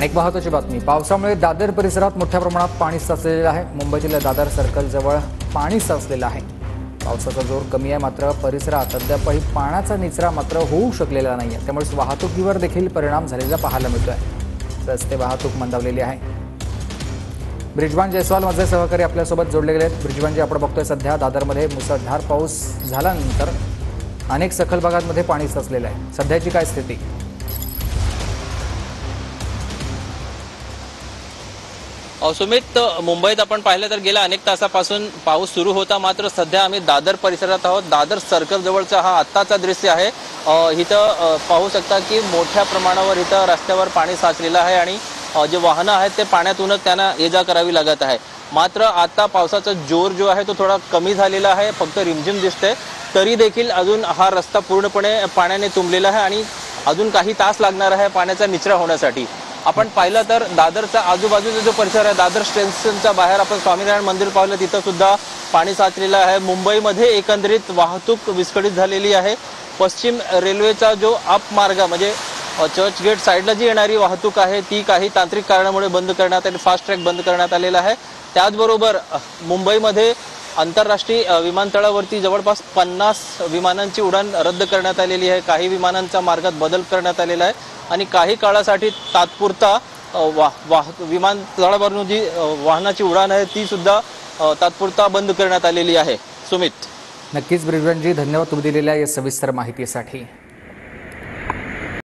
एक महत्त्वाची बातमी, पावसामुळे दादर परिसरात मोठ्या प्रमाणात पाणी साचलेलं आहे। मुंबईतील दादर सर्कल जवळ पाणी साचलेलं आहे। पावसाचा जोर कमी आहे, मात्र परिसरात अद्यापही पाण्याचा निचरा मात्र होऊ शकलेला नाही आहे। त्यामुळे वाहतुकीवर देखील परिणाम झालेला पाहायला मिळतोय। रस्ते वाहतूक मंदावलेली आहे। ब्रिजवान जयस्वाल माझे सहकारी आपल्यासोबत जोडले गेले आहेत। ब्रिजवानजी, आपण बघतोय सध्या दादरमध्ये मुसळधार पाऊस झाल्यानंतर अनेक सखल भागांमध्ये पाणी साचलेलं आहे। सध्याची काय स्थिती? सुमित, मुंबईत आपण पाहिलं तर गेल्या अनेक तासापासून पाऊस सुरू होता, मात्र सध्या आम्ही दादर परिसरात आहोत। दादर सर्कल जवळचा हा आत्ताचा दृश्य आहे। इथं पाहू शकता की मोठ्या प्रमाणावर इथं रस्त्यावर पाणी साचलेलं आहे आणि जे वाहनं आहेत ते पाण्यातूनच त्यांना ये जा करावी लागत आहे। मात्र आता पावसाचा जोर जो आहे तो थोडा कमी झालेला आहे, फक्त रिमझिम दिसते। तरी देखील अजून हा रस्ता पूर्णपणे पाण्याने तुंबलेला आहे आणि अजून काही तास लागणार आहे पाण्याचा निचरा होण्यासाठी। आपण पाहिलं तर दादरचा आजूबाजूचा जो परिसर आहे, दादर स्टेशनच्या बाहेर आपण स्वामीनारायण मंदिर पाहिलं, तिथं सुद्धा पाणी साचलेलं आहे। मुंबईमध्ये एकंदरीत वाहतूक विस्कळीत झालेली आहे। पश्चिम रेल्वेचा जो अप मार्ग म्हणजे चर्चगेट साईडला जी येणारी वाहतूक आहे ती काही तांत्रिक कारणामुळे बंद करण्यात आली, फास्ट ट्रॅक बंद करण्यात आलेला आहे। त्याचबरोबर मुंबईमध्ये आंतरराष्ट्रीय विमानतळावरती जवळपास 50 विमानांची उडाण रद्द करण्यात आलेली आहे। काही विमानांच्या मार्गात बदल करण्यात आलेला आहे आणि काही काळासाठी तात्पुरता विमानतळावरून जी वाहनाची उडाण आहे ती सुद्धा तात्पुरता बंद करण्यात आलेली आहे। सुमित, नक्कीच ब्रिजवानजी, धन्यवाद तुम्ही दिलेल्या या सविस्तर माहितीसाठी।